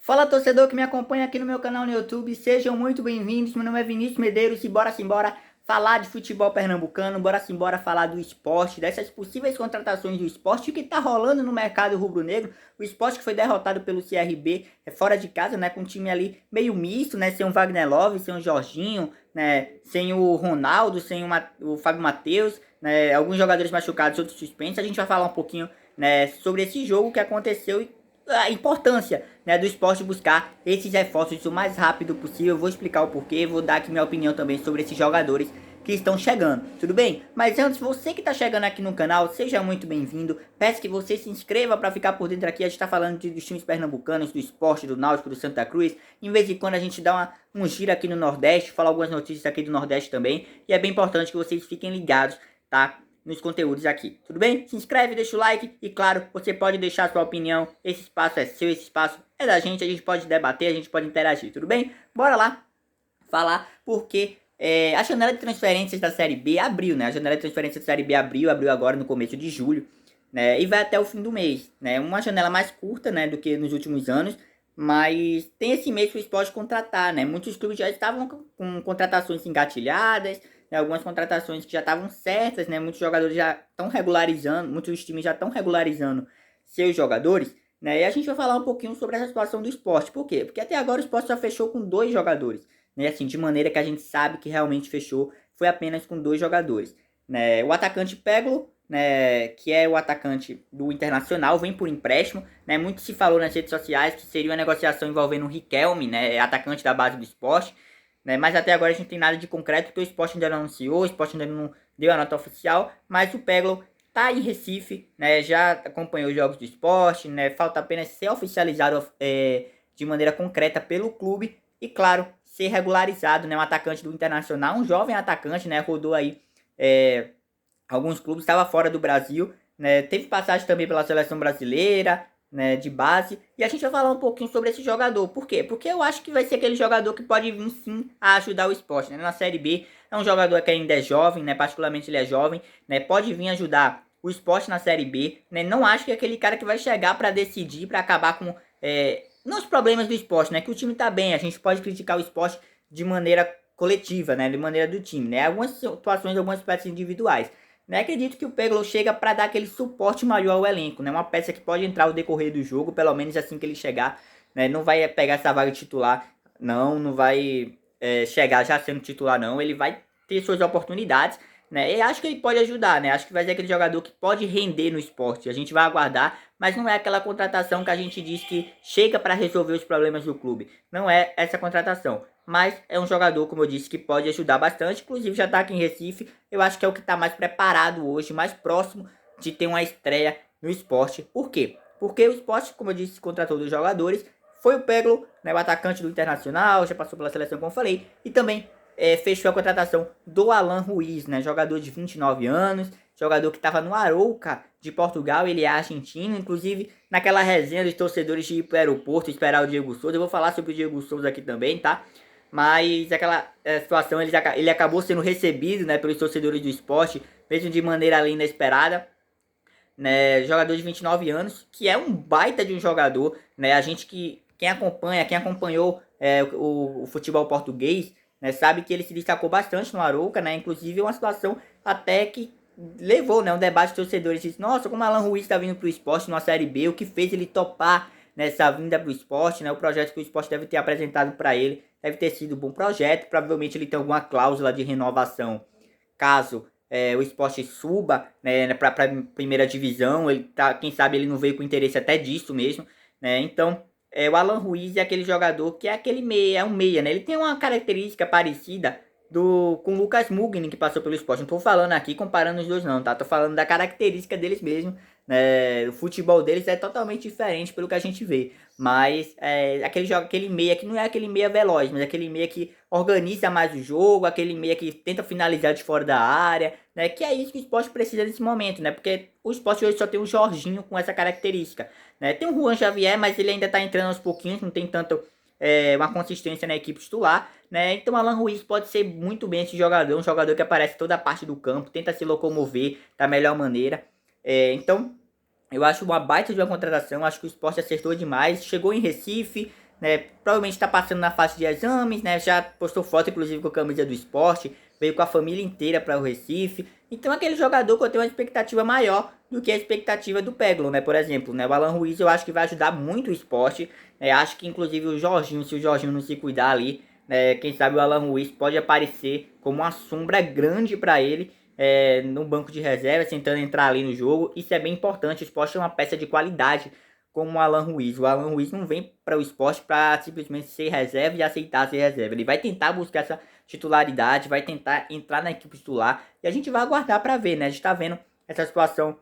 Fala, torcedor que me acompanha aqui no meu canal no YouTube, sejam muito bem-vindos. Meu nome é Vinícius Medeiros e bora simbora falar de futebol pernambucano, bora simbora falar do esporte, dessas possíveis contratações do esporte, o que tá rolando no mercado rubro-negro. O esporte que foi derrotado pelo CRB fora de casa, né, com um time ali meio misto, né, sem o Wagner Love, sem o Jorginho, né, sem o Ronaldo, sem o Fábio Matheus, né, alguns jogadores machucados, outros suspensos. A gente vai falar um pouquinho, né, sobre esse jogo que aconteceu e a importância, né, do esporte buscar esses reforços o mais rápido possível. Eu vou explicar o porquê, vou dar aqui minha opinião também sobre esses jogadores que estão chegando, tudo bem? Mas antes, você que está chegando aqui no canal, seja muito bem-vindo. Peço que você se inscreva para ficar por dentro aqui. A gente está falando dos times pernambucanos, do esporte, do Náutico, do Santa Cruz. Em vez de quando a gente dá um giro aqui no Nordeste, fala algumas notícias aqui do Nordeste também. E é bem importante que vocês fiquem ligados, tá? Nos conteúdos aqui, tudo bem? Se inscreve, deixa o like e claro, você pode deixar sua opinião, esse espaço é seu, esse espaço é da gente, a gente pode debater, a gente pode interagir, tudo bem? Bora lá falar porque a janela de transferências da Série B abriu, né? A janela de transferências da Série B abriu agora no começo de julho, né? E vai até o fim do mês, né? Uma janela mais curta, né, do que nos últimos anos, mas tem esse mês que o esporte contratar, né? Muitos clubes já estavam com contratações engatilhadas, né? Algumas contratações que já estavam certas, né? Muitos jogadores já estão regularizando, muitos times já estão regularizando seus jogadores, né? E a gente vai falar um pouquinho sobre essa situação do esporte. Por quê? Porque até agora o esporte já fechou com 2 jogadores, né? Assim, de maneira que a gente sabe que realmente fechou, foi apenas com 2 jogadores, né? O atacante Peglo, né, que é o atacante do Internacional, vem por empréstimo, né? Muito se falou nas redes sociais que seria uma negociação envolvendo o Riquelme, né, atacante da base do esporte, né? Mas até agora a gente não tem nada de concreto, porque o esporte ainda não anunciou, o esporte ainda não deu a nota oficial, mas o Peglo tá em Recife, né? Já acompanhou os jogos do esporte, né? Falta apenas ser oficializado de maneira concreta pelo clube e, claro, ser regularizado, né? Um atacante do Internacional, um jovem atacante, né? Rodou aí alguns clubes, estava fora do Brasil, né? Teve passagem também pela seleção brasileira, né, de base. E a gente vai falar um pouquinho sobre esse jogador. Por quê? Porque eu acho que vai ser aquele jogador que pode vir sim a ajudar o esporte, né? Na Série B é um jogador que ainda é jovem, né? Particularmente ele é jovem, né? Pode vir ajudar o esporte na Série B, né? Não acho que é aquele cara que vai chegar para decidir, para acabar com nos problemas do esporte, né? Que o time tá bem, a gente pode criticar o esporte de maneira coletiva, né? De maneira do time, né? Algumas situações, algumas peças individuais. Né? Acredito que o Peglo chega para dar aquele suporte maior ao elenco, né? Uma peça que pode entrar ao decorrer do jogo, pelo menos assim que ele chegar, né? Não vai pegar essa vaga de titular, não vai chegar já sendo titular, não. Ele vai ter suas oportunidades, né? E acho que ele pode ajudar, né? Acho que vai ser aquele jogador que pode render no esporte. A gente vai aguardar, mas não é aquela contratação que a gente diz que chega para resolver os problemas do clube. Não é essa contratação. Mas é um jogador, como eu disse, que pode ajudar bastante. Inclusive já está aqui em Recife. Eu acho que é o que está mais preparado hoje, mais próximo de ter uma estreia no esporte. Por quê? Porque o esporte, como eu disse, contratou 2 jogadores. Foi o Peglo, né, o atacante do Internacional, já passou pela seleção, como eu falei. E também fechou a contratação do Alan Ruiz, né, jogador de 29 anos. Jogador que estava no Arouca de Portugal, ele é argentino. Inclusive, naquela resenha dos torcedores de ir para o aeroporto esperar o Diego Souza. Eu vou falar sobre o Diego Souza aqui também, tá? Mas aquela situação, ele acabou sendo recebido, né, pelos torcedores do esporte, mesmo de maneira ali inesperada, né, jogador de 29 anos, que é um baita de um jogador, né, a gente quem acompanhou o futebol português, né, sabe que ele se destacou bastante no Arouca, né, inclusive uma situação até que levou, né, um debate de torcedores, disse, nossa, como o Alan Ruiz está vindo para o esporte numa Série B, o que fez ele topar nessa vinda para o esporte, né, o projeto que o esporte deve ter apresentado para ele, deve ter sido um bom projeto, provavelmente ele tem alguma cláusula de renovação, caso o esporte suba, né, para a primeira divisão, ele tá, quem sabe ele não veio com interesse até disso mesmo, né, então o Alan Ruiz é aquele jogador que é aquele meia, é um meia, né, ele tem uma característica parecida com o Lucas Mugni, que passou pelo esporte. Não tô falando aqui comparando os dois não, tá? Tô falando da característica deles mesmo, né? O futebol deles é totalmente diferente pelo que a gente vê. Mas aquele meia que não é aquele meia veloz, mas aquele meia que organiza mais o jogo, aquele meia que tenta finalizar de fora da área, né? Que é isso que o esporte precisa nesse momento, né? Porque o esporte hoje só tem o Jorginho com essa característica, né? Tem o Juan Xavier, mas ele ainda tá entrando aos pouquinhos, não tem tanto uma consistência na equipe titular, né? Então Alan Ruiz pode ser muito bem esse jogador, um jogador que aparece toda a parte do campo, tenta se locomover da melhor maneira. Então eu acho uma baita de uma contratação, acho que o esporte acertou demais, chegou em Recife, né? Provavelmente está passando na fase de exames, né? Já postou foto, inclusive, com a camisa do Sport, veio com a família inteira para o Recife. Então, aquele jogador que eu tenho uma expectativa maior do que a expectativa do Peglo, né? Por exemplo, né? O Alan Ruiz eu acho que vai ajudar muito o Sport, né? Acho que, inclusive, o Jorginho, se o Jorginho não se cuidar ali, né? Quem sabe o Alan Ruiz pode aparecer como uma sombra grande para ele, no banco de reservas, tentando entrar ali no jogo. Isso é bem importante. O Sport é uma peça de qualidade, como o Alan Ruiz. O Alan Ruiz não vem para o Sport para simplesmente ser reserva e aceitar ser reserva. Ele vai tentar buscar essa titularidade, vai tentar entrar na equipe titular e a gente vai aguardar para ver, né? A gente está vendo essa situação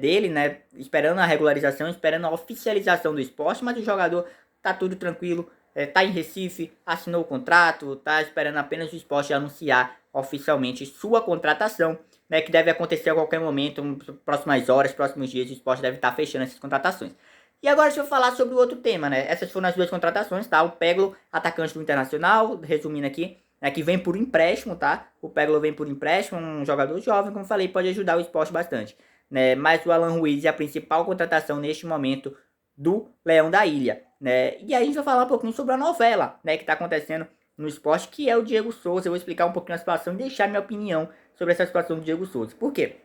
dele, né? Esperando a regularização, esperando a oficialização do Sport, mas o jogador tá tudo tranquilo. Tá em Recife, assinou o contrato, tá esperando apenas o Sport anunciar oficialmente sua contratação, né, que deve acontecer a qualquer momento, próximas horas, próximos dias, o Sport deve estar fechando essas contratações. E agora deixa eu falar sobre o outro tema, né? Essas foram as duas contratações, tá? O Peglo, atacante do Internacional, resumindo aqui, né, que vem por empréstimo, tá? O Peglo vem por empréstimo, um jogador jovem, como falei, pode ajudar o Sport bastante, né? Mas o Alan Ruiz é a principal contratação neste momento do Leão da Ilha, né? E aí a gente vai falar um pouquinho sobre a novela, né, que tá acontecendo no Sport, que é o Diego Souza. Eu vou explicar um pouquinho a situação e deixar minha opinião sobre essa situação do Diego Souza. Por quê?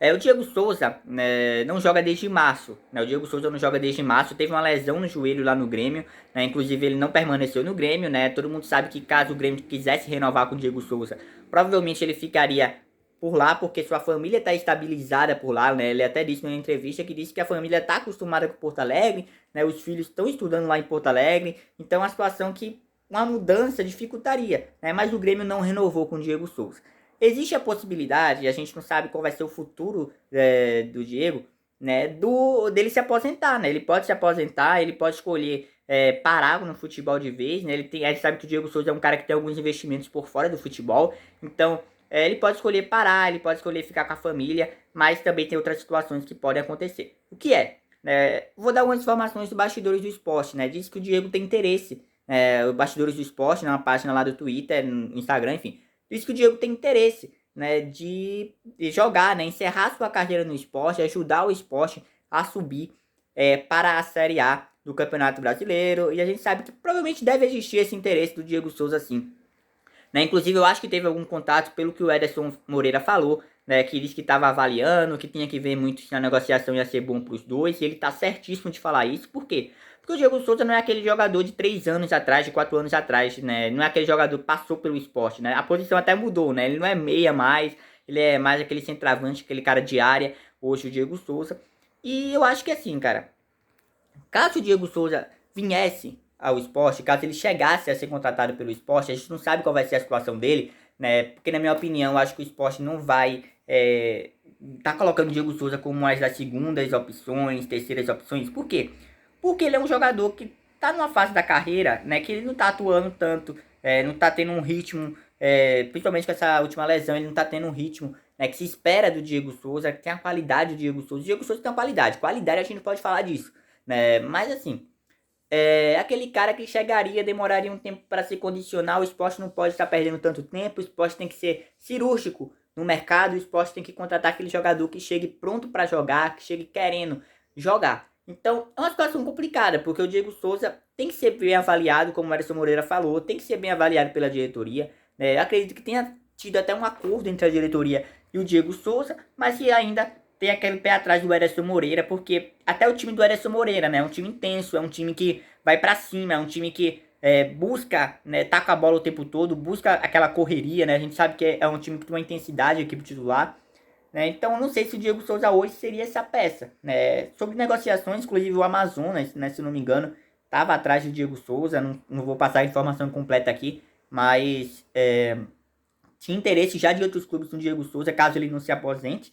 O Diego Souza, né, não joga desde março, né? O Diego Souza não joga desde março, teve uma lesão no joelho lá no Grêmio, né? Inclusive ele não permaneceu no Grêmio, né? Todo mundo sabe que caso o Grêmio quisesse renovar com o Diego Souza, provavelmente ele ficaria por lá, porque sua família está estabilizada por lá, né? Ele até disse numa entrevista que disse que a família está acostumada com Porto Alegre, né? Os filhos estão estudando lá em Porto Alegre, então é uma situação que uma mudança dificultaria, né? Mas o Grêmio não renovou com o Diego Souza. Existe a possibilidade, a gente não sabe qual vai ser o futuro do Diego, né, dele se aposentar, né? Ele pode se aposentar, ele pode escolher parar no futebol de vez, né? A gente sabe que o Diego Souza é um cara que tem alguns investimentos por fora do futebol, então ele pode escolher parar, ele pode escolher ficar com a família, mas também tem outras situações que podem acontecer. O que é? Vou dar algumas informações do Bastidores do Esporte, né? Diz que o Diego tem interesse, o Bastidores do Esporte, né, uma página lá do Twitter, no Instagram, enfim. Diz que o Diego tem interesse, né, de jogar, né, encerrar sua carreira no esporte, ajudar o esporte a subir para a Série A do Campeonato Brasileiro. E a gente sabe que provavelmente deve existir esse interesse do Diego Souza, sim. Né? Inclusive, eu acho que teve algum contato, pelo que o Ederson Moreira falou, né, que disse que estava avaliando, que tinha que ver muito se a negociação ia ser bom para os dois, e ele tá certíssimo de falar isso. Por quê? Porque o Diego Souza não é aquele jogador de 3 anos atrás, de 4 anos atrás, né? Não é aquele jogador que passou pelo esporte, né? A posição até mudou, né? Ele não é meia mais, ele é mais aquele centroavante, aquele cara de área, hoje o Diego Souza. E eu acho que assim, cara, caso o Diego Souza viesse ao esporte, caso ele chegasse a ser contratado pelo esporte, a gente não sabe qual vai ser a situação dele, né? Porque na minha opinião, eu acho que o esporte não vai tá colocando o Diego Souza como uma das segundas opções, terceiras opções. Por quê? Porque ele é um jogador que tá numa fase da carreira, né, que ele não tá atuando tanto, não tá tendo um ritmo, principalmente com essa última lesão, ele não tá tendo um ritmo, né, que se espera do Diego Souza, que tem a qualidade do Diego Souza. O Diego Souza tem uma qualidade a gente não pode falar disso, né, mas assim, aquele cara que chegaria, demoraria um tempo para se condicionar, o esporte não pode estar perdendo tanto tempo, o esporte tem que ser cirúrgico no mercado, o esporte tem que contratar aquele jogador que chegue pronto para jogar, que chegue querendo jogar. Então, é uma situação complicada, porque o Diego Souza tem que ser bem avaliado, como o Ederson Moreira falou, tem que ser bem avaliado pela diretoria. Acredito que tenha tido até um acordo entre a diretoria e o Diego Souza, mas que ainda tem aquele pé atrás do Ederson Moreira, porque até o time do Ederson Moreira, né, é um time intenso, é um time que vai para cima, é um time que busca, né, taca a bola o tempo todo, busca aquela correria, né, a gente sabe que é um time que tem uma intensidade, a equipe titular, né, então eu não sei se o Diego Souza hoje seria essa peça, né. Sobre negociações, inclusive o Amazonas, né, se não me engano, estava atrás do Diego Souza, não vou passar a informação completa aqui, mas tinha interesse já de outros clubes no Diego Souza, caso ele não se aposente,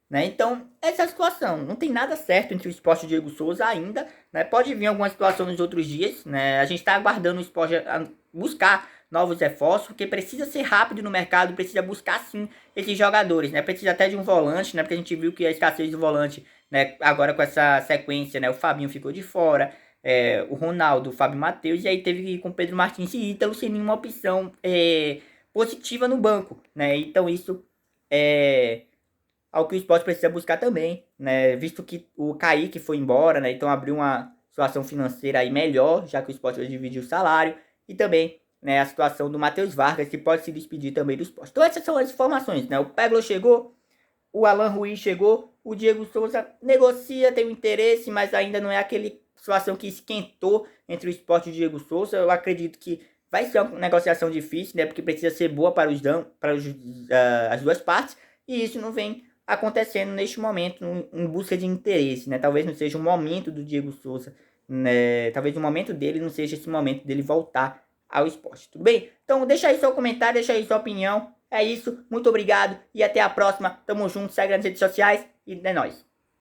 né? Então, essa é a situação. Não tem nada certo entre o esporte e o Diego Souza ainda, né? Pode vir alguma situação nos outros dias, né? A gente está aguardando o esporte a buscar novos reforços, porque precisa ser rápido no mercado, precisa buscar sim esses jogadores, né? Precisa até de um volante, né? Porque a gente viu que a escassez do volante, né? Agora com essa sequência, né? O Fabinho ficou de fora, o Ronaldo, o Fábio Matheus, e aí teve que ir com Pedro Martins e Ítalo sem nenhuma opção positiva no banco, né? Então isso é ao que o esporte precisa buscar também, né? Visto que o Kaique foi embora, né? Então abriu uma situação financeira aí melhor, já que o Sport vai dividir o salário, e também, né, a situação do Matheus Vargas, que pode se despedir também do Sport. Então essas são as informações, né? O Peglo chegou, o Alan Ruiz chegou, o Diego Souza negocia, tem um interesse, mas ainda não é aquele situação que esquentou entre o Sport e o Diego Souza. Eu acredito que vai ser uma negociação difícil, né? Porque precisa ser boa para as duas partes, e isso não vem acontecendo neste momento em busca de interesse, né? Talvez não seja o momento do Diego Souza, né? Talvez o momento dele não seja esse momento dele voltar ao esporte, tudo bem? Então deixa aí seu comentário, deixa aí sua opinião. É isso, muito obrigado e até a próxima. Tamo junto, segue nas redes sociais e é nóis.